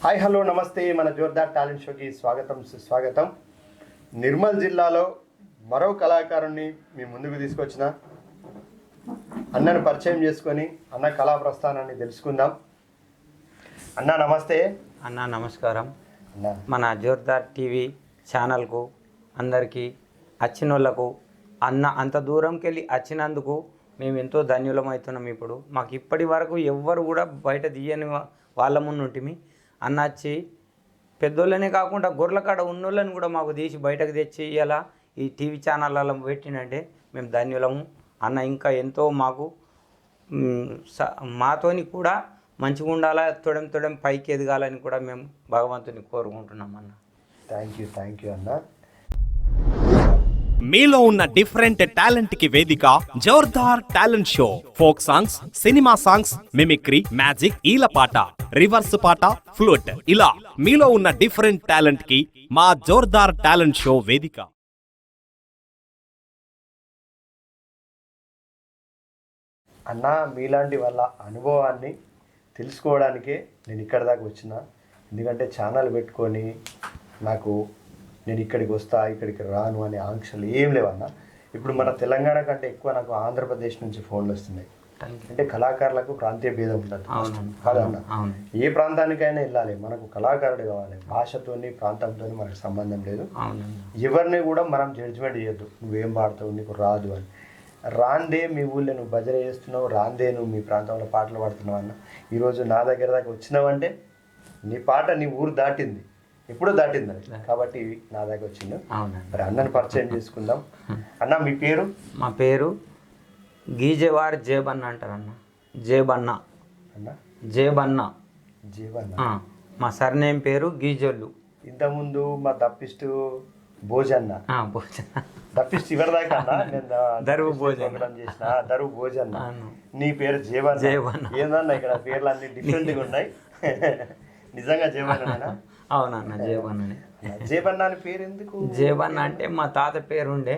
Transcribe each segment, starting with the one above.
Hi hello నమస్తే. మన Jordar talent షోకి స్వాగతం సుస్వాగతం. నిర్మల్ జిల్లాలో మరో కళాకారుణ్ణి మీ ముందుకు తీసుకొచ్చిన అన్నను పరిచయం చేసుకొని అన్న కళా ప్రస్థానాన్ని తెలుసుకుందాం. అన్న నమస్తే. అన్న నమస్కారం. అన్న మన జోర్దార్ టీవీ ఛానల్కు అందరికీ వచ్చిన వాళ్ళకు అంత దూరంకి వెళ్ళి వచ్చినందుకు మేము ఎంతో ధన్యులమవుతున్నాం. ఇప్పుడు మాకు ఇప్పటి వరకు ఎవ్వరు కూడా బయట తీయని వాళ్ళ ముందుంటిమి. అన్న వచ్చి పెద్దోళ్ళనే కాకుండా గొర్రెల కాడ ఉన్నోళ్ళని కూడా మాకు తీసి బయటకు తెచ్చి ఇలా ఈ టీవీ ఛానళ్ళలో పెట్టినంటే మేము ధన్యులము. అన్న ఇంకా ఎంతో మాకు మాతోని కూడా మంచిగా ఉండాలా, తొడెం పైకి ఎదగాలని కూడా మేము భగవంతుని కోరుకుంటున్నాం అన్న. థ్యాంక్ యూ అన్న. మీలో ఉన్న డిఫరెంట్ టాలెంట్ కి వేదిక Zordaar talent show. Folk songs, cinema songs, mimicry, magic, ఈలపాట, రివర్స్ పాట, ఫ్లూట్, ఇలా మీలో ఉన్న డిఫరెంట్ టాలెంట్ కి మా జోర్దార్ టాలెంట్ షో వేదిక. అన్న మీలాంటి వాళ్ళ అనుభవాన్ని తెలుసుకోవడానికే నేను ఇక్కడ దాకా వచ్చిన. ఎందుకంటే ఛానల్ పెట్టుకొని నేను ఇక్కడికి వస్తా, ఇక్కడికి రాను అనే ఆంక్షలు ఏం లేవన్న. ఇప్పుడు మన తెలంగాణ కంటే ఎక్కువ నాకు ఆంధ్రప్రదేశ్ నుంచి ఫోన్లు వస్తున్నాయి. అంటే కళాకారులకు ప్రాంతీయ భేదం ఉంటుంది కాదన్న. ఏ ప్రాంతానికైనా వెళ్ళాలి, మనకు కళాకారుడు కావాలి. భాషతోని ప్రాంతంతో మనకు సంబంధం లేదు. ఎవరిని కూడా మనం జడ్జిమెంట్ చేయొద్దు, నువ్వేం పాడతావు, నీకు రాదు అని. రాందే మీ ఊళ్ళో నువ్వు భజన చేస్తున్నావు, రాందే నువ్వు మీ ప్రాంతంలో పాటలు పాడుతున్నావు అన్న. ఈరోజు నా దగ్గర దాకా వచ్చినావంటే నీ పాట నీ ఊరు దాటింది, ఎప్పుడో దాటింది కాబట్టి నా దగ్గర వచ్చింది. మరి అన్నని పరిచయం చేసుకుందాం. అన్న మీ పేరు? మా పేరు గీజేవారి జేబన్న అంటారు అన్న. జేబన్న అన్న. జేబన్న. మా సర్నేమ్ పేరు గీజోళ్ళు. ఇంతకుముందు మా దప్పిస్టు భోజన్న. దప్పిస్ట్ ఇవరి దాకా అన్న నేను దరువు భోజనం చేసిన దరువు భోజన్న. నీ పేరు జేబన్న. ఏందన్న ఇక్కడ పేర్లు అన్ని డిఫరెంట్గా ఉన్నాయి. నిజంగా జేబన్న? అవునన్న జేబన్ననే. జేబన్న అని పేరు ఎందుకు? జేబన్న అంటే మా తాత పేరు ఉండే.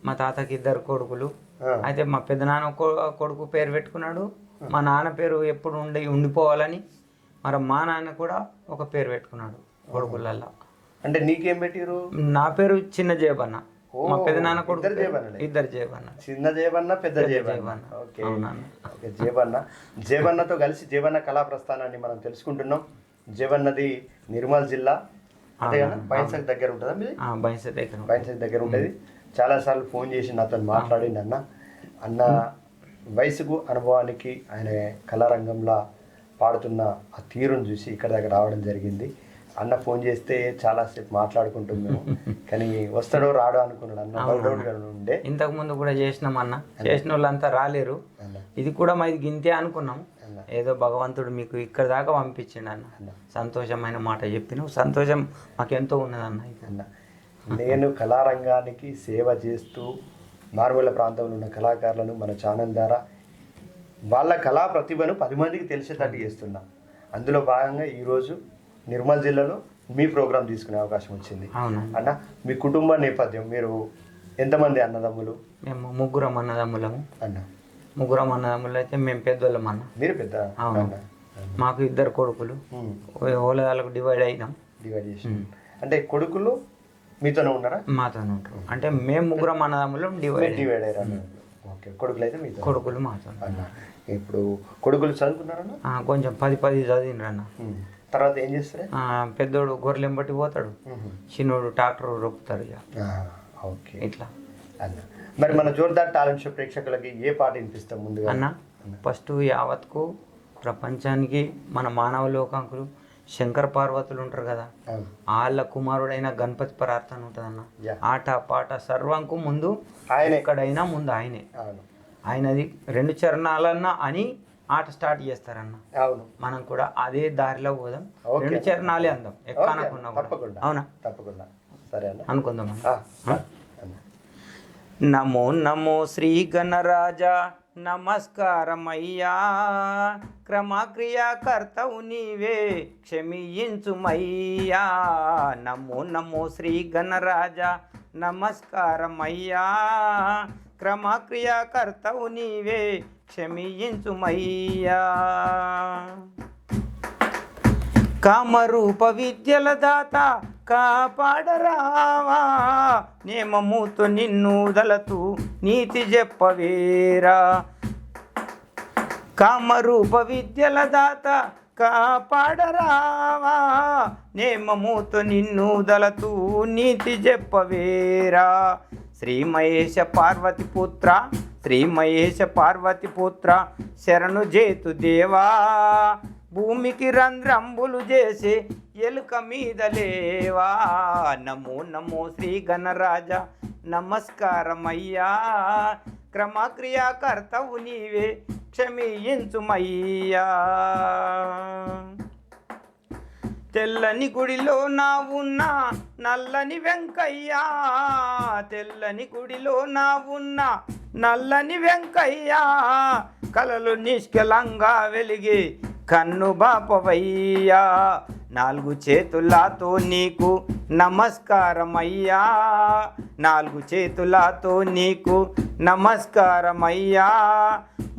మా తాతకి 2 కొడుకులు. అయితే మా పెద్దనాన్న కొడుకు పేరు పెట్టుకున్నాడు. మా నాన్న పేరు ఎప్పుడు ఉండిపోవాలని మరి మా నాన్న కూడా ఒక పేరు పెట్టుకున్నాడు కొడుకులల్లా. అంటే నీకేం పెట్టిరు? నా పేరు చిన్న జేబన్న. మా పెద్దనాన్న కొడుకు 2 జేబన్న. చిన్న జేబన్న, పెద్ద జేబన్న. ఓకే జేబన్న. జేబన్నతో కలిసి జేబన్న కళా ప్రస్థానాన్ని మనం తెలుసుకుంటున్నాం. జేబన్నది నిర్మల్ జిల్లా, అదే కదా బైన్సక్ దగ్గర ఉంటుందా మీది? బైన్సక్ దగ్గర ఉంటుంది. చాలాసార్లు ఫోన్ చేసి నాతో మాట్లాడింది అన్న వయసుకు అనుభవానికి ఆయన కళారంగంలో పాడుతున్న ఆ తీరును చూసి ఇక్కడ దగ్గర రావడం జరిగింది. అన్న ఫోన్ చేస్తే చాలాసేపు మాట్లాడుకుంటాం మేము, కానీ వస్తాడో రాడో అనుకున్నాడు అన్న. ఉండే ఇంతకు ముందు కూడా చేసినాం అన్న, చేసిన వాళ్ళంతా రాలేరు. ఇది కూడా మాది గింతే అనుకున్నాం. ఏదో భగవంతుడు మీకు ఇక్కడ దాకా పంపించిండు అన్న. సంతోషమైన మాట చెప్పినావు, సంతోషం మాకెంతో ఉన్నదన్న. అన్న నేను కళారంగానికి సేవ చేస్తూ మారుమూల ప్రాంతంలో ఉన్న కళాకారులను మన ఛానల్ ద్వారా వాళ్ళ కళా ప్రతిభను 10 మందికి తెలిసేటట్టు చేస్తున్నా. అందులో భాగంగా ఈరోజు నిర్మల్ జిల్లాలో మీ ప్రోగ్రాం తీసుకునే అవకాశం వచ్చింది. అన్న మీ కుటుంబ నేపథ్యం, మీరు ఎంతమంది అన్నదమ్ములు? మేము 3 అన్నదమ్ములము అన్న. 3 అన్నదమ్ములు అయితే మేము పెద్దోళ్ళం అన్న. మీరు పెద్ద? మాకు 2 కొడుకులు, ఓలదాలకు డివైడ్ చేసి. అంటే కొడుకులు మీతోనే ఉన్నారా? మాతోనే ఉంటారు. అంటే మేము 3 అన్నదమ్ములు డివైడ్ అయ్యారు. ఓకే, కొడుకులు అయితే మీతో? కొడుకులు మాతో. అన్న ఇప్పుడు కొడుకులు చదువుకున్నారన్న? కొంచెం 10 చదివినరు అన్న. తర్వాత ఏం చేస్తారు? పెద్దోడు గొర్రెంబట్టి పోతాడు, చిన్నోడు ట్రాక్టర్ రొప్పుతారు. ఓకే ఇట్లా అన్న. మరి మన జోర్దార్ టాలెంట్ షో ప్రేక్షకులకి ఏ పాట వినిపిస్తాం ముందుగా అన్న? ఫస్ట్ యావత్కు ప్రపంచానికి మన మానవ లోకాంకులు శంకర పార్వతులు ఉంటారు కదా, వాళ్ళ కుమారుడైన గణపతి ప్రార్థన ఉంటుంది అన్న. ఆట పాట సర్వంకు ముందు ఆయన, ఎక్కడైనా ముందు ఆయనే. ఆయనది 2 చరణాలన్నా అని ఆట స్టార్ట్ చేస్తారన్న. అవును, మనం కూడా అదే దారిలో పోదాం. 2 చరణాలే అందాం ఎక్కనకున్నా. అవునా? తప్పకుండా. సరే అన్న, అనుకుందాం. నమో నమో శ్రీ గణరాజా నమస్కారమయ్యా, క్రమక్రియాకర్తవు నీవే క్షమించుమయ్యా. నమో నమో శ్రీ గణరాజా నమస్కారమయ్యా, క్రమక్రియాకర్తవు నీవే క్షమించుమయ్యా. కామరూప విద్యల దాత కాపాడరావా, నేమముతో నిన్ను దలతూ నీతి చెప్పవేరా. కామరూప విద్యల దాత కాపాడరావా, నేమముతో నిన్ను దలతూ నీతి చెప్పవేరా. శ్రీ మహేశ పార్వతి పుత్ర, శ్రీ మహేశ పార్వతి పుత్ర, శరణు జేతు దేవా. భూమికి రంధ్రంబులు చేసి ఎలుక మీద లేవా, నమో నమో శ్రీ గణరాజ నమస్కారమయ్యా. క్రమక్రియాకర్తవు నీవే క్షమించుమయ్యా. తెల్లని గుడిలో నా ఉన్న నల్లని వెంకయ్యా, తెల్లని గుడిలో నా ఉన్న నల్లని వెంకయ్యా, కలలు నిష్కలంగా వెలిగి కన్ను బాపవయ్యా. నాలుగు చేతులతో నీకు నమస్కారమయ్యా, నాలుగు చేతులతో నీకు నమస్కారమయ్యా.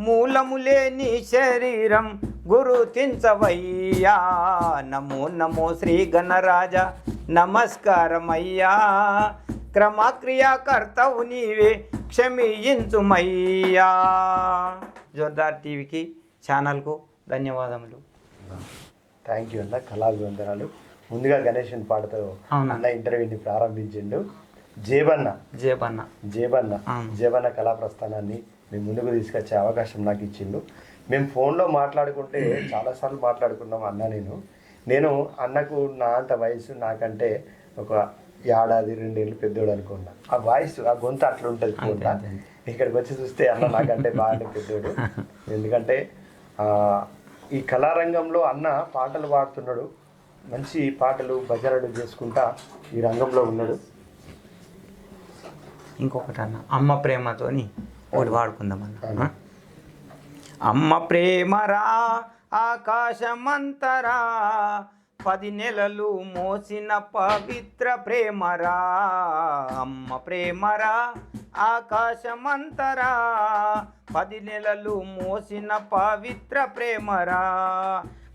మూలము లేని శరీరం గురుతించవయ్యా, నమో నమో శ్రీ గణరాజ నమస్కారమయ్యా. క్రమక్రియాకర్తవు నీవే క్షమించుమయ్యా. జోర్దార్ టీవీకి ఛానల్కు ధన్యవాదములు. థ్యాంక్ యూ అన్న, కళాభివందనాలు. ముందుగా గణేషన్ పాటతో అన్న ఇంటర్వ్యూని ప్రారంభించిండు. జేబన్న జేబన్న జేబన్న జేబన్న కళా ప్రస్థానాన్ని మేము ముందుకు తీసుకొచ్చే అవకాశం నాకు ఇచ్చిండు. మేము ఫోన్లో మాట్లాడుకుంటే చాలాసార్లు మాట్లాడుకున్నాం అన్న. నేను అన్నకు నా అంత వయసు నాకంటే ఒక 1-2 ఏళ్ళు పెద్దోడు అనుకున్నా. ఆ వాయిస్ ఆ గొంతు అట్లా ఉంటుంది ఫోన్లో. ఇక్కడికి వచ్చి చూస్తే అన్న నాకంటే బాగానే పెద్దోడు. ఎందుకంటే ఈ కళారంగంలో అన్న పాటలు పాడుతున్నాడు, మంచి పాటలు భజనలు చేసుకుంటా ఈ రంగంలో ఉన్నాడు. ఇంకొకటి అన్న, అమ్మ ప్రేమతోని ఒకటి వాడుకుందాం అన్న. అమ్మ ప్రేమరా ఆకాశమంతరా, 10 నెలలు మోసిన పవిత్ర ప్రేమరా. అమ్మ ప్రేమరా ఆకాశమంతరా, 10 నెలలు మోసిన పవిత్ర ప్రేమరా.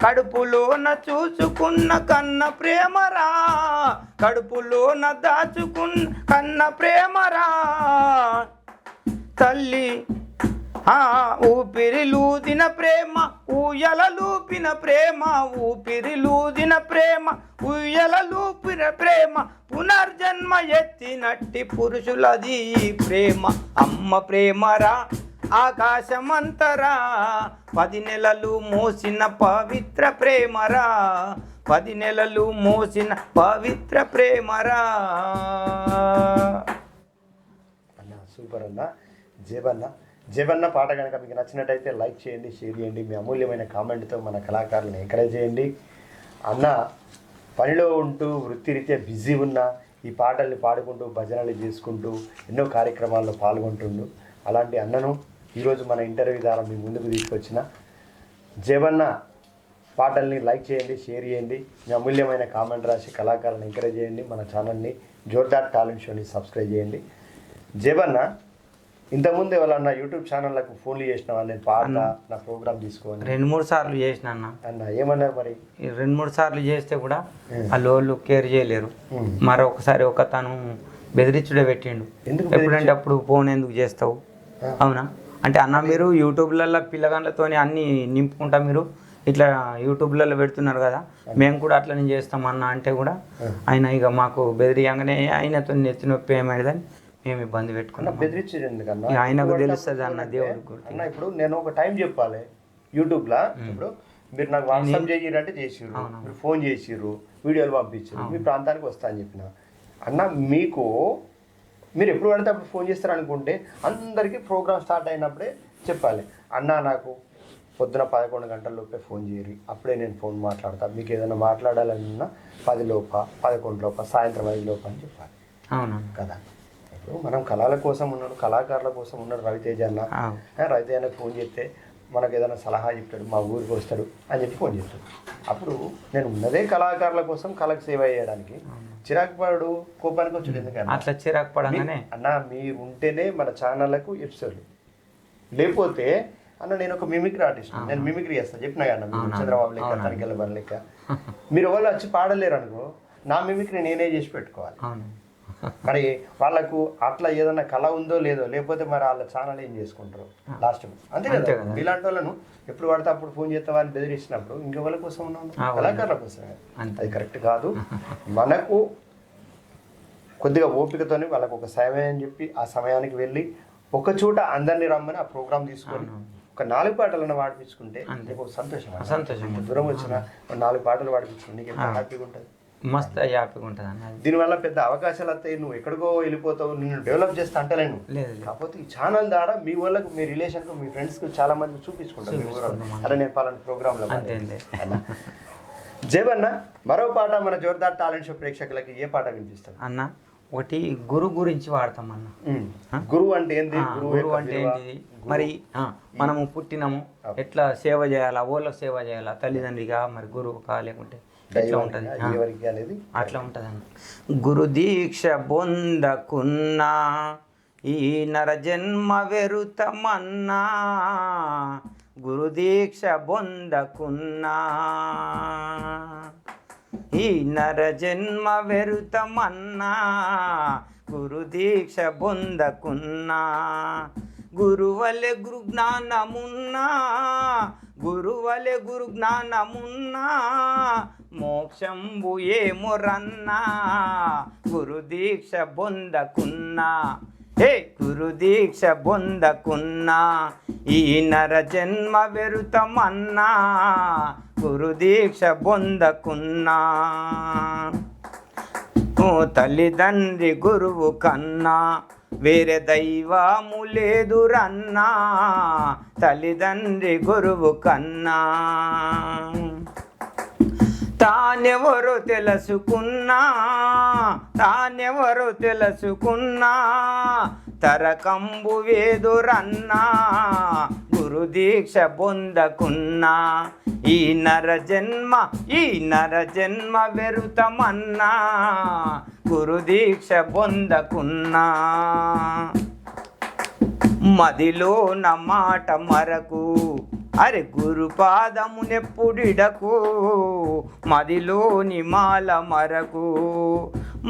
కడుపులోన చూసుకున్న కన్న ప్రేమరా, కడుపులోన దాచుకున్న కన్న ప్రేమరా. తల్లి ఊపిరిలూదిన ప్రేమ, ఊయలలూపిన ప్రేమ, ఊపిరిలూదిన ప్రేమ, ఊయలలూపిన ప్రేమ. పునర్జన్మ ఎత్తినట్టి పురుషులది ప్రేమ. అమ్మ ప్రేమరా ఆకాశమంతరా, 10 నెలలు మోసిన పవిత్ర ప్రేమరా, 10 నెలలు మోసిన పవిత్ర ప్రేమరా. అన్న సూపర్ అన్న. జేబన్న పాట కనుక మీకు నచ్చినట్టయితే లైక్ చేయండి, షేర్ చేయండి, మీ అమూల్యమైన కామెంట్తో మన కళాకారులను ఎంకరేజ్ చేయండి. అన్న పనిలో ఉంటూ వృత్తిరీత్యా బిజీ ఉన్న ఈ పాటల్ని పాడుకుంటూ భజనలు చేసుకుంటూ ఎన్నో కార్యక్రమాల్లో పాల్గొంటుండు. అలాంటి అన్నను ఈరోజు మన ఇంటర్వ్యూ ద్వారా మీ ముందుకు తీసుకొచ్చిన జేబన్న పాటల్ని లైక్ చేయండి, షేర్ చేయండి, మీ అమూల్యమైన కామెంట్ రాసి కళాకారులను ఎంకరేజ్ చేయండి. మన ఛానల్ని జోర్దార్ టాలెంట్ షోని సబ్స్క్రైబ్ చేయండి. జేబన్న ఇంతకుముందు ఎవరన్నా యూట్యూబ్ ఛానళ్ళకు ఫోన్లు చేసినావా? నేను పాడతా నా ప్రోగ్రామ్ తీసుకోవాలి 2-3 సార్లు చేసిన అన్న. ఏమన్నారు మరి? 2-3 సార్లు చేస్తే కూడా వాళ్ళు కేర్ చేయలేరు. మరొకసారి ఒక తను బెదిరించుడే పెట్టిండు. ఎప్పుడంటే అప్పుడు ఫోన్ ఎందుకు చేస్తావు? అవునా అంటే అన్న మీరు యూట్యూబ్లలో పిల్లగాళ్ళతోని అన్నీ నింపుకుంటా మీరు ఇట్లా యూట్యూబ్లలో పెడుతున్నారు కదా, మేము కూడా అట్లనే చేస్తామన్నా అంటే కూడా ఆయన ఇక మాకు బెదిరియంగానే ఆయనతో నెత్తి నొప్పి ఏమైందని మేము ఇబ్బంది పెట్టుకున్నాం. బెదిరించేది ఎందుకన్నా? ఆయనకు తెలుస్తుంది అన్న దేవుడికి. అన్న ఇప్పుడు నేను ఒక టైం చెప్పాలి యూట్యూబ్లో. ఇప్పుడు మీరు నాకు వాట్సాప్ చేసిరంటే చేసిర్రు, మీరు ఫోన్ చేసిర్రు, వీడియోలు పంపించారు, మీ ప్రాంతానికి వస్తా అని చెప్పిన అన్న. మీరు ఎప్పుడు పడితే అప్పుడు ఫోన్ చేస్తారు అనుకుంటే అందరికీ ప్రోగ్రామ్ స్టార్ట్ అయినప్పుడే చెప్పాలి. అన్న నాకు పొద్దున 11 గంటల లోపే ఫోన్ చేయరు, అప్పుడే నేను ఫోన్ మాట్లాడతా. మీకు ఏదైనా మాట్లాడాలన్నా 10 లోప, 11 లోప, సాయంత్రం 5 లోప అని చెప్పాలి. అవును కదా. ఇప్పుడు మనం కళల కోసం ఉన్నాడు, కళాకారుల కోసం ఉన్నాడు రవితేజ అన్న. రవితేజ అన్నకు ఫోన్ చేస్తే మనకు ఏదైనా సలహా చెప్తాడు, మా ఊరికి వస్తాడు అని చెప్పి ఫోన్ చేస్తాడు. అప్పుడు నేను ఉన్నదే కళాకారుల కోసం, కళకు సేవ చేయడానికి. చిరాకు పడు, కోపానికి వచ్చాడు ఎందుకంటే అట్లా చిరాకు పడగానే అన్న మీరు ఉంటేనే మన ఛానళ్ళకు ఎపిసోడ్లు, లేకపోతే అన్న నేను ఒక మిమిక్రీ ఆర్టిస్ట్, నేను మిమిక్రీ చేస్తాను చెప్పినా కదా చంద్రబాబు లెక్క తనికెళ్ళ బరి లెక్క. మీరు వాళ్ళు వచ్చి పాడలేరు అనుకో, నా మిమిక్రీ నేనే చేసి పెట్టుకోవాలి. మరి వాళ్ళకు అట్లా ఏదైనా కళ ఉందో లేదో, లేకపోతే మరి వాళ్ళ ఛానల్ ఏం చేసుకుంటారు లాస్ట్. అంతే కదా, ఇలాంటి వాళ్ళను ఎప్పుడు పడితే అప్పుడు ఫోన్ చేస్తే వాళ్ళని బెదిరిస్తున్నప్పుడు ఇంకా వాళ్ళ కోసం ఉన్నాను, కళాకారుల కోసం. అది కరెక్ట్ కాదు. మనకు కొద్దిగా ఓపికతోని వాళ్ళకు ఒక సమయం చెప్పి ఆ సమయానికి వెళ్ళి ఒక చోట అందరినీ రమ్మని ఆ ప్రోగ్రామ్ తీసుకొని ఒక 4 పాటలను పాడిపించుకుంటే నీకు సంతోషం. దూరం వచ్చిన 4 పాటలు పాడిపించుకుంటే నీకు ఎంత హ్యాపీగా ఉంటుంది, మస్తు హ్యాపీగా ఉంటుంది అన్న. దీనివల్ల పెద్ద అవకాశాలు వస్తాయి, నువ్వు ఎక్కడికో వెళ్ళిపోతావు, నిన్ను డెవలప్ చేస్తా అంటలేను. కాకపోతే ఈ ఛానల్ ద్వారా మీ వాళ్ళకు, మీ రిలేషన్కు, మీ ఫ్రెండ్స్కి చాలా మంది చూపించుకుంటారు. అలా నేను పాలన ప్రోగ్రాంలో జేబన్న మరో పాట మన జోర్దార్ టాలెంట్ షో ప్రేక్షకులకి ఏ పాట వినిపిస్తాను అన్న? ఒకటి గురు గురించి వాడతాం అన్న. గురువు అంటే ఏంటి? గురువు అంటే ఏంటిది? మరి మనము పుట్టినము ఎట్లా సేవ చేయాలా, ఓళ్ళకి సేవ చేయాలా, తల్లిదండ్రిగా మరి గురువుగా, లేకుంటే ఎట్లా ఉంటుంది అట్లా ఉంటుంది అన్న. గురు దీక్ష బొందకున్నా ఈ నర జన్మ వెరుతమన్నా, గురు దీక్ష బొందకున్నా ఈ నర జన్మ వెరుతమన్నా, గురు దీక్ష బొందకున్నా, గురువలె గురు జ్ఞానమున్నా, గురువలె గురు జ్ఞానమున్నా, మోక్షంబు ఏమురన్నా, గురు దీక్ష బొందకున్నా. హే గురు దీక్ష బొందకున్నా ఈ నర జన్మ వెరుతమన్నా, గురు దీక్ష బొందకున్నా. తల్లిదండ్రి గురువు కన్నా వేరే దైవము లేదురన్నా, తల్లిదండ్రి గురువు కన్నా. తానెవరో తెలుసుకున్నా, తానెవరో తెలుసుకున్నా, తరకంబు వేదురన్నా, గురు దీక్ష బొందకున్నా. ఈ నర జన్మ వెరుతమన్నా, గురు దీక్ష బొందకున్నా. మదిలో నా మాట మరకు, అరే గురు పాదమునెప్పుడిడకు, మదిలోని మాల మరకు,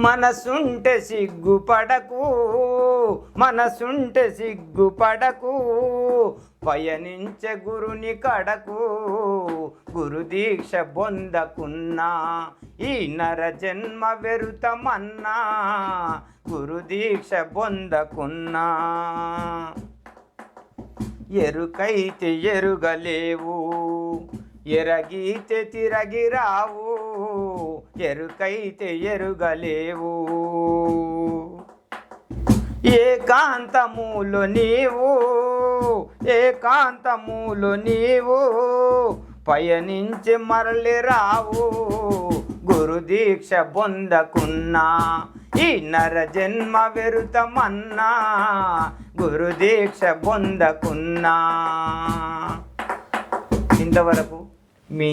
మనసుంటే సిగ్గుపడకు, మనసుంటే సిగ్గుపడకు, పయనించే గురుని కడకు, గురు దీక్ష బొందకున్నా. ఈ నర జన్మ వెరుతమన్నా, గురు దీక్ష బొందకున్నా. ఎరుకైతే ఎరుగలేవు, ఎరగీతే తిరగిరావు, ఎరుకైతే ఎరుగలేవు. ఏకాంతములో నీవు, ఏకాంతములో నీవు, పయనించి మరలి రావు, గురు దీక్ష బొందకున్నా. ఈ నర జన్మ వెరుతమన్నా, గురు దీక్ష బొందకున్నా. ఇంతవరకు మీ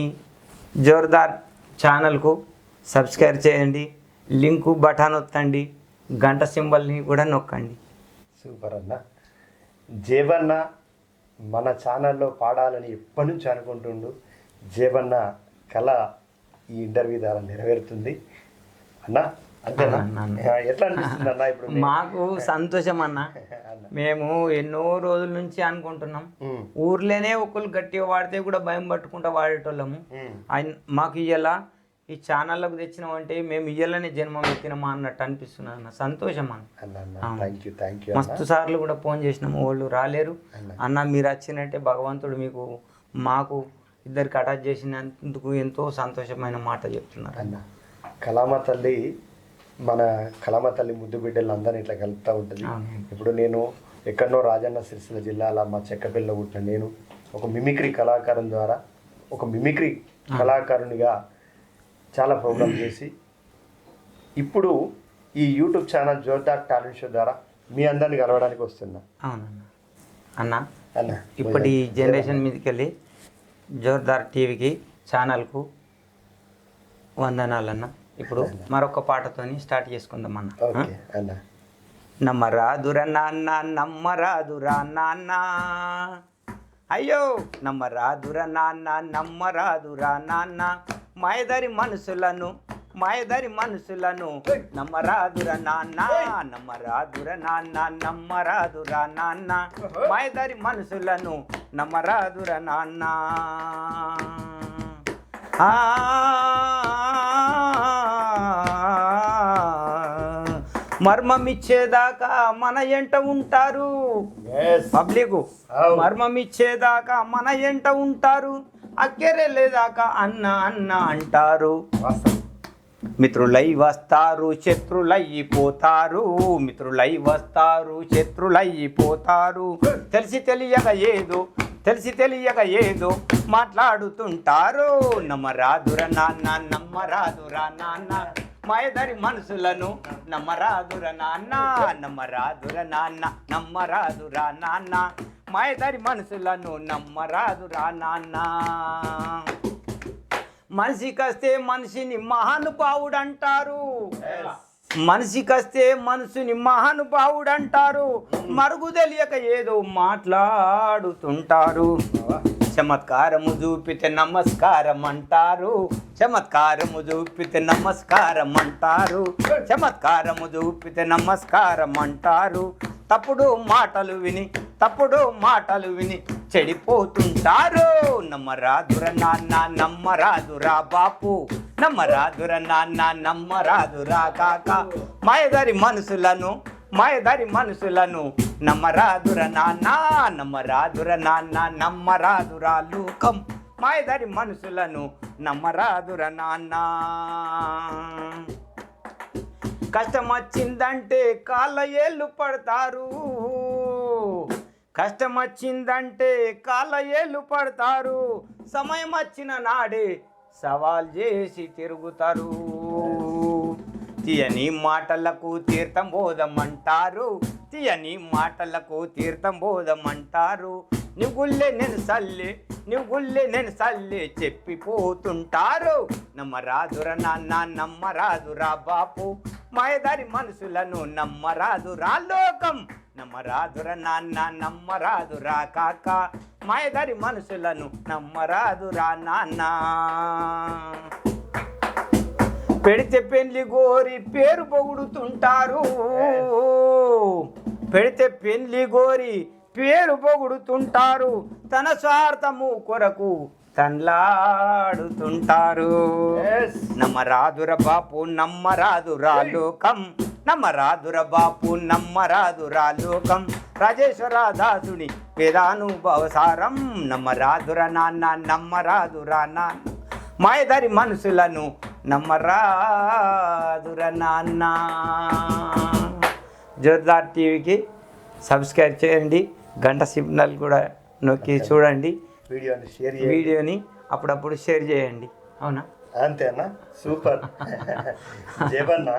జోర్దార్ ఛానల్కు సబ్స్క్రైబ్ చేయండి, లింకు బటన్ ఒత్తండి, గంట సింబల్ని కూడా నొక్కండి. సూపర్ అన్న. జేబన్న మన ఛానల్లో పాడాలని ఎప్పటి నుంచి అనుకుంటుండు. జేబన్న కళ ఈ ఇంటర్వ్యూ ద్వారా నెరవేరుతుంది అన్న. అంతేనా? ఎట్లా అనిపిస్తుంది అన్న ఇప్పుడు? మాకు సంతోషం అన్న. మేము ఎన్నో రోజుల నుంచి అనుకుంటున్నాం, ఊర్లోనే ఒకళ్ళు గట్టిగా వాడితే కూడా భయం పట్టుకుంటా వాడేటోళ్ళము. మాకు ఇయ్యాల ఈ ఛానళ్ళకు తెచ్చినామంటే మేము ఇయ్యాలనే జన్మం ఎత్తినామా అన్నట్టు అనిపిస్తుంది అన్న. సంతోషం అన్న. మస్తు సార్లు కూడా ఫోన్ చేసినాము, వాళ్ళు రాలేరు అన్న. మీరు వచ్చినట్టే భగవంతుడు మీకు మాకు ఇద్దరికి అటాచ్ చేసినందుకు ఎంతో సంతోషమైన మాట చెప్తున్నారు అన్న. కళామ తల్లి, మన కళామ తల్లి ముద్దు బిడ్డలు అందరినీ ఇట్లా కలుపుతూ ఉంటుంది. ఇప్పుడు నేను ఎక్కడనో రాజన్న సిరిసిల్ల జిల్లాలో మా చెక్కపల్లిలో పుట్టిన నేను ఒక మిమిక్రీ కళాకారం ద్వారా, ఒక మిమిక్రీ కళాకారునిగా చాలా ప్రోగ్రామ్ చేసి ఇప్పుడు ఈ YouTube channel Jordar talent show ద్వారా మీ అందరిని కలవడానికి వస్తున్నా. అవునన్నా అన్న. అన్న ఇప్పటి జనరేషన్ మీదకి వెళ్ళి జోర్దార్ టీవీకి ఛానల్కు వందనాలన్న. ఇప్పుడు మరొక పాటతోని స్టార్ట్ చేసుకుందాం అన్న. నమ్మరాదురా నాన్న, నమ్మరాదురా నాన్న, అయ్యో నమ్మరాదురా నాన్న నమ్మరాదురా నాన్న మాయదారి మనసులను నమ్మరాదురా నాన్న నమ్మరాదురా నాన్న నమ్మరాదురా నాన్న మాయదారి మనసులను నమ్మరాదురా నాన్న మర్మమిచ్చేదాకా మన ఎంట ఉంటారు పబ్లిక్ మర్మమిచ్చేదాకా మన ఎంట ఉంటారు అక్కెరెళ్ళేదాకా అన్న అన్న అంటారు మిత్రులై వస్తారు శత్రులైపోతారు తెలిసి తెలియక ఏదో మాట్లాడుతుంటారు నమ్మరాదురా నాన్న మాయదారి మనసులను నమ్మరాదురా నాన్న మాయదారి మనసులను నమ్మరాదురా నాన్న మనిషికొస్తే మనిషిని మహానుభావుడంటారు మరుగు తెలియక ఏదో మాట్లాడుతుంటారు చమత్కారము చూపితే నమస్కారం అంటారు తప్పుడు మాటలు విని చెడిపోతుంటారు నమ్మరాదురా నాన్న నమ్మరాదురా బాపు నమ్మరాదురా కాక మాయదారి మనసులను నమ్మరాదురా నాన్న నమ్మరాదురా లోకం మాయదారి మనసులను నమ్మరాదురా నాన్న కష్టం వచ్చిందంటే కాళ్ళ ఏళ్ళు పడతారు సమయం వచ్చిన నాడే సవాల్ చేసి తిరుగుతారు తీయని మాటలకు తీర్థం బోధమంటారు నువ్వు గుల్లే నేను సల్లే చెప్పిపోతుంటారు నమ్మరాదురా నాన్న నమ్మరాదురా బాపు మాయదారి మనసులను నమ్మరాదురా లోకం నమ్మరాదురా నాన్న నమ్మరాదురా కాక మాయదారి మనసులను నమ్మరాదురా నాన్న పెడితే పెళ్లి గోరి పేరు పొగుడుతుంటారు తన స్వార్థము కొరకు తన్లాడుతుంటారు నమ్మరాదురా బాపు నమ్మరాదురా లోకం రాజేశ్వర దాసుని వేదానుభవసారం నమ్మరాదురా నాన్న మాయదారి మనసులను నమ్మరాదురా నాన్న. జోర్దార్ టీవీకి సబ్స్క్రైబ్ చేయండి, గంట సిగ్నల్ కూడా నొక్కి చూడండి, వీడియోని అప్పుడప్పుడు షేర్ చేయండి. అవునా? అంతేనా? సూపర్. జేబన్న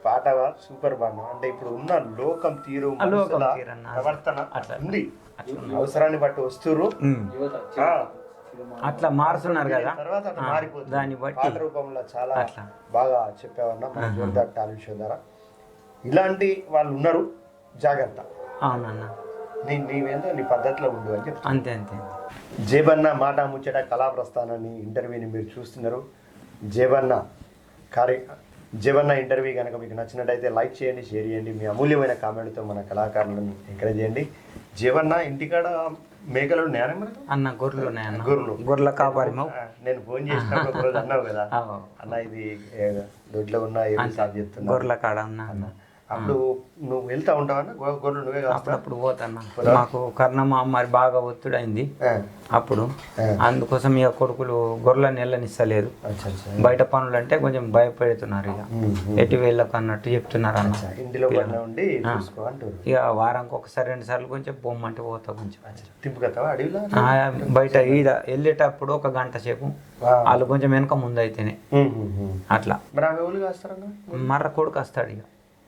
పాట సూపర్ బాగా. అంటే ఇప్పుడు ఉన్న లోకం తీరు ప్రవర్తన ఉంది, అవసరాన్ని బట్టి వస్తురు, అట్లా మారుతున్నారు కదా, తర్వాత మారిపోతుంది. దాన్ని బట్టి పాట రూపంలో చాలా బాగా చెప్పావన్నా మన జోర్దార్ టాలెంట్ షో ద్వారా. ఇలాంటి వాళ్ళు ఉన్నారు, జాగ్రత్త. అవునన్నా, నీవేందో నీ పద్ధతిలో ఉండు అని చెప్పి. అంతే. జేబన్న మాట ముచ్చట కళా ప్రస్థానాన్ని ఇంటర్వ్యూని మీరు చూస్తున్నారు. జేబన్న ఇంటర్వ్యూ కనుక మీకు నచ్చినట్టయితే లైక్ చేయండి, షేర్ చేయండి, మీ అమూల్యమైన కామెంట్తో మన కళాకారులను ఎంకరేజ్ చేయండి. జేబన్న ఇంటికాడ మేకలు ఉన్నాయని అన్న, గొర్రెలు ఉన్నాయన్న, గొర్రెల కాపారి. నేను ఫోన్ చేసినప్పుడు ఒక రోజు అన్నావు కదా అన్న, ఇది దొడ్లో ఉన్న సాగు చెప్తున్నా, గొర్రెల కాడ ఉన్నా అన్న. అప్పుడు నువ్వు వెళ్తా ఉంటావన్నా గొర్రెలు నువ్వే? అప్పుడప్పుడు పోతాన్నా, మాకు కర్ణమ్మ మరి బాగా ఒత్తిడైంది అప్పుడు, అందుకోసం ఇక కొడుకులు గొర్రెలను వెళ్ళనిస్తలేదు. బయట పనులు అంటే కొంచెం భయపెడుతున్నారు, ఇక ఎటు వెళ్ళకు అన్నట్టు చెప్తున్నారు అన్న. ఇంటిలో ఉండి ఇక వారానికి ఒకసారి 2 సార్లు కొంచెం పొమ్మంటే పోతా. కొంచెం తిప్పుకొస్తావా అడవిలో? బయట ఈడ వెళ్ళేటప్పుడు 1 గంట సేపు, వాళ్ళు కొంచెం వెనక ముందు అయితేనే అట్లా. మర్ర కొడుకు వస్తాడు, ఇక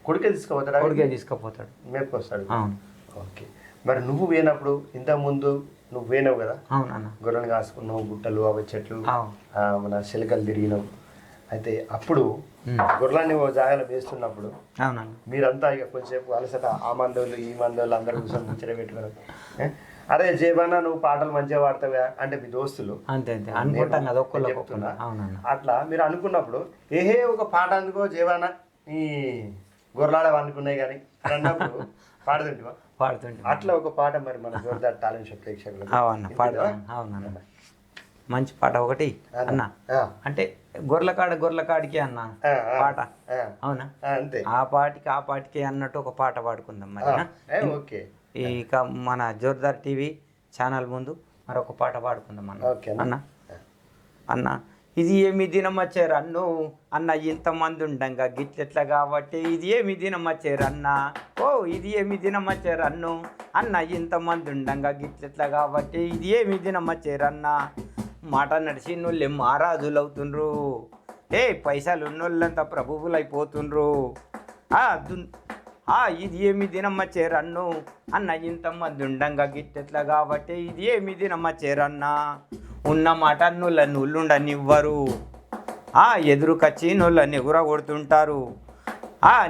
కొడుకే తీసుకుపోతాడు, మేపుకొస్తాడు. అవును. ఓకే. మరి నువ్వు పోయినప్పుడు ఇంతకుముందు నువ్వు పోయినావు కదా, అవునన్న, గొర్రెలు కాసుకున్నావు, గుట్టలు అవి చెట్లు మన శిలకలు తిరిగినావు. అయితే అప్పుడు గొర్రెలని ఓ జాగాలో వేస్తున్నప్పుడు మీరంతా ఇక కొంచెంసేపు అలసట, ఆ మందోళ్ళు ఈ మందోళ్ళు అందరూ కూర్చొని ముచ్చట పెట్టుకున్నారు. అరే జేబన్నా నువ్వు పాటలు మంచిగా పాడతావా అంటే మీ దోస్తులు అంతే అంతే అనుకుంటాం కదా ఒక్కళ్ళు చెప్తున్నా. అవునన్న. అట్లా మీరు అనుకున్నప్పుడు ఏహే ఒక పాట అందుకో జేబన్నా ఈ గొర్రెలాడ అనుకున్నాయి కానీ అన్నప్పుడు పాడుతుంటివా? పాడుతుంటే అట్లా ఒక పాట మరి మన జోర్దార్ టాలెంట్ షో ప్రేక్షకులకు అవునన్న అవునన్న మంచి పాట ఒకటి అన్న ఆ, అంటే గొర్రెలకాడికి అన్న పాట అవునా అంతే ఆ పాటికి అన్నట్టు ఒక పాట పాడుకుందాం మరి ఓకే ఇక మన జోర్దార్ టీవీ ఛానల్ ముందు మరొక పాట పాడుకుందాం ఓకే అన్న అన్న అన్న ఇది ఏమి దినం వచ్చారు అన్ను అన్న ఇంతమంది ఉండంగా గిట్లెట్లా కాబట్టి ఇది ఏమి దినం వచ్చారు అన్న ఓ ఇది ఏమి దినం వచ్చారు అన్ను అన్న ఇంతమంది ఉండంగా గిట్లెట్లా కాబట్టి ఇది ఏమి దినం వచ్చారు అన్న మాట నడిచి నువ్వు మహారాజులు అవుతుండ్రు పైసలు ఉన్నోళ్ళంతా ప్రభువులు అయిపోతుండ్రు ఇది ఏమి దినమ్మ చేరన్ను అన్న ఇంతమంది ఉండంగా గిట్టెట్లా కాబట్టి ఇది ఏమి దినమ్మ చేరన్న ఉన్న మాట నుళ్ళుండనివ్వరు ఎదురుకొచ్చి నుళ్ళని ఎగురగొడుతుంటారు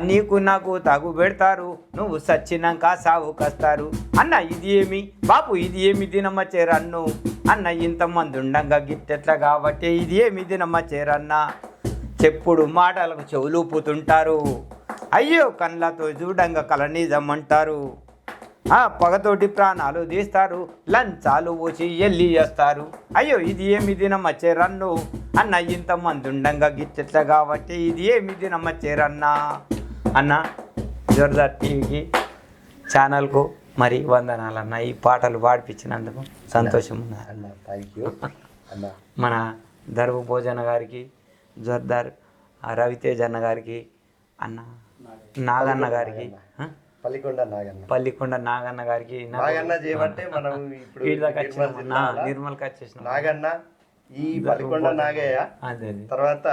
నీకు నాకు తగు పెడతారు నువ్వు సచ్చినాక సావుకొస్తారు అన్న ఇది ఏమి బాపు ఇది ఏమి దినమ్మ చేరన్ను అన్న ఇంతమంది ఉండంగా గిట్టెట్లా కాబట్టి ఇది ఏమి దినమ్మ చేరన్న చెప్పుడు మాటలకు చెవులూపుతుంటారు అయ్యో కళ్ళతో చూడంగా కలనిజమంటారు పగతోటి ప్రాణాలు తీస్తారు లంచాలు పోసి ఎల్లి చేస్తారు అయ్యో ఇది ఏమి దినం వచ్చేరన్ను అన్న ఇంతమంది ఉండంగా గిట్టెట్లా కాబట్టి ఇది ఏమి దినం వచ్చేరన్న అన్న జోర్దార్ టీవీకి ఛానల్కు మరి వందనాలన్న ఈ పాటలు పాడిపించినందుకు సంతోషం ఉన్నారు అన్న థ్యాంక్ యూ అన్న మన దర్భ భోజన గారికి జోర్దార్ రవితేజ్ అన్న గారికి అన్న నాగన్న గారికి పల్లికొండ నాగన్న గారికి నాగన్న చేయమంటే మనం ఇప్పుడు నిర్మల్కి వచ్చేసిన నాగన్న ఈ పల్లికొండ నాగయ్య తర్వాత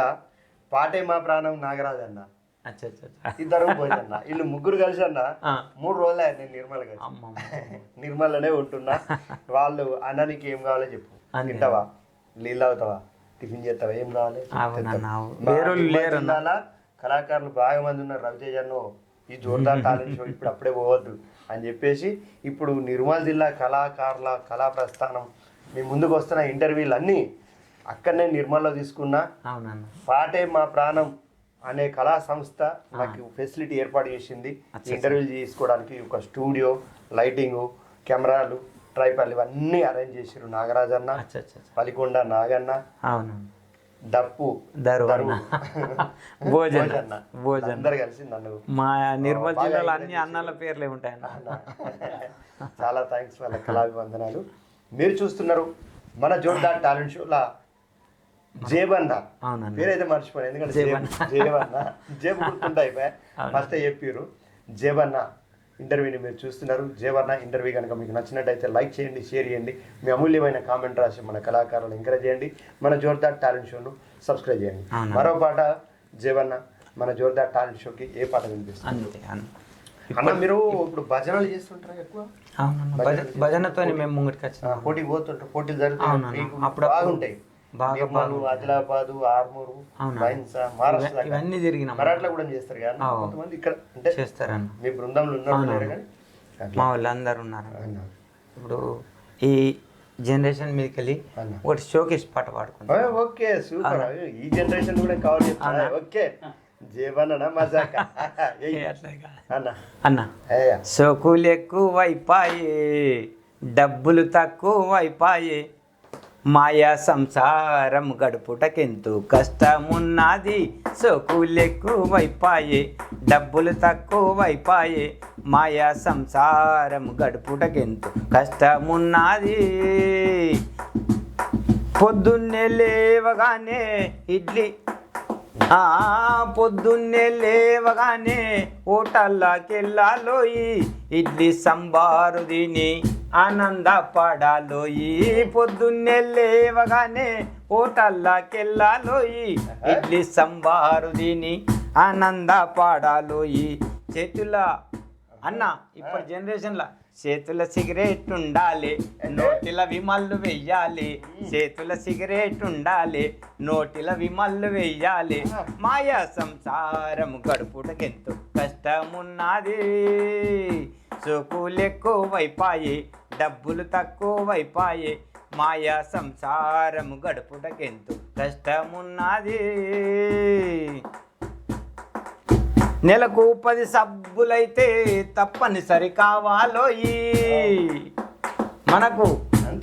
పాటే మా ప్రాణం నాగరాజు అన్న ఇద్దరు పోయిందన్న వీళ్ళు ముగ్గురు కలిసి అన్న 3 రోజులే నేను నిర్మల్ కలిసి నిర్మల్లోనే ఉంటున్నా వాళ్ళు అన్న నీకు ఏం కావాలో చెప్పు తింటావా నీళ్ళు అవుతావా టిఫిన్ చేస్తావా ఏం కావాలి కళాకారులు బాగా మంది ఉన్నారు రవితేజ్ అన్న ఈ జోర్దార్ టాలెంట్ షో ఇప్పుడు అప్పుడే పోవద్దు అని చెప్పేసి ఇప్పుడు నిర్మల్ జిల్లా కళాకారుల కళా ప్రస్థానం మీ ముందుకు వస్తున్న ఇంటర్వ్యూలు అన్నీ అక్కడనే నిర్మల్లో తీసుకున్నా పాటే మా ప్రాణం అనే కళా సంస్థ నాకు ఫెసిలిటీ ఏర్పాటు చేసింది ఇంటర్వ్యూలు తీసుకోవడానికి ఒక స్టూడియో లైటింగు కెమెరాలు ట్రైపాల్ ఇవన్నీ అరేంజ్ చేసారు నాగరాజన్న పల్లికొండ నాగన్న డప్పు అందరు కలిసి నన్ను మా నిర్మల్ జిల్లాలో అన్ని అన్నాల పేర్లే ఉంటాయన్న చాలా థ్యాంక్స్ వాళ్ళ కళాభివందనాలు. మీరు చూస్తున్నారు మన జోర్దార్ టాలెంట్ షోలా జేబన్న పేరైతే మర్చిపోయాను ఎందుకంటే జేబన్న జేబు గుర్తుంటాయి ఫస్ట్ చెప్పారు జేబన్న ఇంటర్వ్యూని మీరు చూస్తున్నారు. జేబన్న ఇంటర్వ్యూ కనుక మీకు నచ్చినట్టయితే లైక్ చేయండి, షేర్ చేయండి, మీ అమూల్యమైన కామెంట్ రాసి మన కళాకారులను ఎంకరేజ్ చేయండి. మన జోర్దార్ టాలెంట్ షోను సబ్స్క్రైబ్ చేయండి. మరో పాట జేబన్న మన జోర్దార్ టాలెంట్ షోకి ఏ పాట వినిపిస్తుంది అన్న? మీరు ఇప్పుడు భజనలు చేస్తుంటారా ఎక్కువ? భజనతో మేము ముంగటికి వచ్చి పోటీ పోతుంటారు, పోటీలు జరుగుతాయి అప్పుడు బాగుంటాయి. ఆదిలాబాద్, ఆర్మూరు, మహారాష్ట్ర ఇవన్నీ తిరిగిన మరాఠ్లో కూడా చేస్తారు కదా కొంతమంది ఇక్కడ అంటే చేస్తారన్న. మీ బృందంలో ఉన్నారు కానీ మా వాళ్ళందరూ ఉన్నారు. ఇప్పుడు ఈ జనరేషన్ మీదకి వెళ్ళి ఒకటి షోకేష్ పాట పాడుకుంటాం. Okay super. ఈ జనరేషన్ కూడా కవర్ చేస్తాను. ఓకే జీవన మజాక అన్న సోకులు ఎక్కువైపాయే డబ్బులు తక్కువైపాయే మాయా సంసారం గడుపుటకెంతో కష్టమున్నది సోకులు ఎక్కువైపాయే డబ్బులు తక్కువైపాయే మాయా సంసారం గడుపుటకెంతో కష్టమున్నది పొద్దున్నే లేవగానే పొద్దున్నే లేవగానే హోటల్లాకెళ్ళాలోయి ఇడ్లీ సంబారు తిని ఆనందపడాలోయి పొద్దున్నే లేవగానే హోటల్లాకెళ్ళాలోయి ఇడ్లీ సంబారు తిని ఆనందపడాలోయి చేతుల అన్న ఇప్పుడు జనరేషన్లో చేతుల సిగరెట్ ఉండాలి నోటిల విమల్లు వెయ్యాలి చేతుల సిగరెట్ ఉండాలి నోటిల విమల్లు వెయ్యాలి మాయా సంసారం గడుపుటకెంతో కష్టమున్నది సోకులు ఎక్కువైపాయి డబ్బులు తక్కువైపాయే మాయా సంసారము గడుపుటకెంతో కష్టమున్నది. నెలకు 10 సబ్బులైతే తప్పనిసరి కావాలోయి మనకు.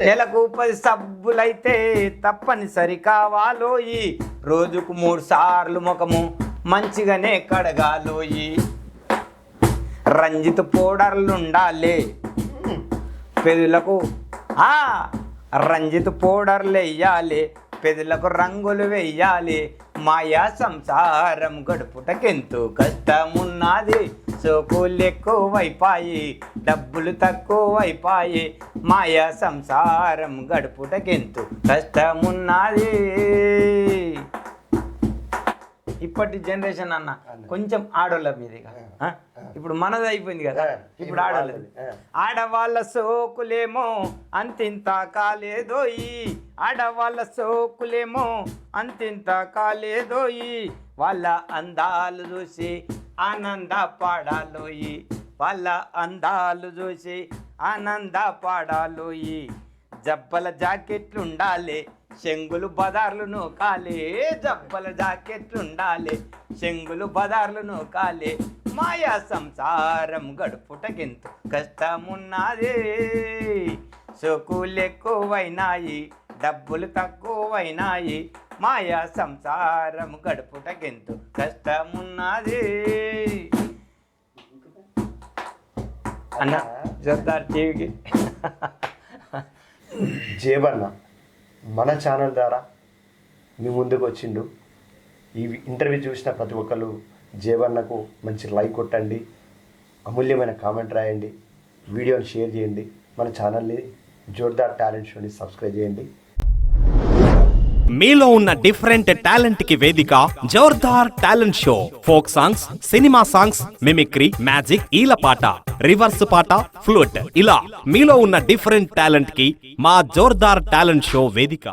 నెలకు 10 సబ్బులైతే తప్పనిసరి కావాలోయి. రోజుకు 3 సార్లు ముఖము మంచిగానే కడగాలోయి. రంజిత్ పౌడర్లుండాలి పెదులకు, రంజిత్ పౌడర్లు వెయ్యాలి పెదులకు రంగులు వెయ్యాలి. మాయా సంసారం గడుపుటకెంతో కష్టమున్నది. సోకులు ఎక్కువైపాయి డబ్బులు తక్కువైపాయి మాయా సంసారం గడుపుటకెంతో కష్టమున్నది. ఇప్పటి జనరేషన్ అన్న కొంచెం ఆడోళ్ళ మీదిగా, ఇప్పుడు మనది అయిపోయింది కదా, ఇప్పుడు ఆడోళ్ళది. ఆడవాళ్ళ సోకులేమో అంతింత కాలేదోయి, ఆడవాళ్ళ సోకులేమో అంతింత కాలేదోయి. వాళ్ళ అందాలు చూసి ఆనంద పాడాలోయి, వాళ్ళ అందాలు చూసి ఆనంద పాడాలోయి. జబ్బల జాకెట్లుండాలి చెంగులు బదార్లు నూకాలి, జబ్బల జాకెట్లుండాలి చెంగులు బదార్లు నూకాలి. మాయా సంసారం గడుపుటకెంతో కష్టమున్నది. సోకులు ఎక్కువైనాయి డబ్బులు తక్కువైనాయి మాయా సంసారం గడుపుటకెంతో కష్టమున్నది. అన్న జోర్దార్ టీవీకి జేబన్న మన ఛానల్ ద్వారా మీ ముందుకు వచ్చిండు. ఈ ఇంటర్వ్యూ చూసిన ప్రతి ఒక్కరు జేబన్నకు మంచి లైక్ కొట్టండి, అమూల్యమైన కామెంట్ రాయండి, వీడియోని షేర్ చేయండి, మన ఛానల్ని జోర్దార్ టాలెంట్ షోని సబ్స్క్రైబ్ చేయండి. మీలో ఉన్న డిఫరెంట్ టాలెంట్ కి వేదిక Zordaar talent show. Folk songs, cinema songs, mimicry, magic, ఈలపాట, రివర్స్ పాట, ఫ్లూట్, ఇలా మీలో ఉన్న డిఫరెంట్ టాలెంట్ కి మా జోర్దార్ టాలెంట్ షో వేదిక.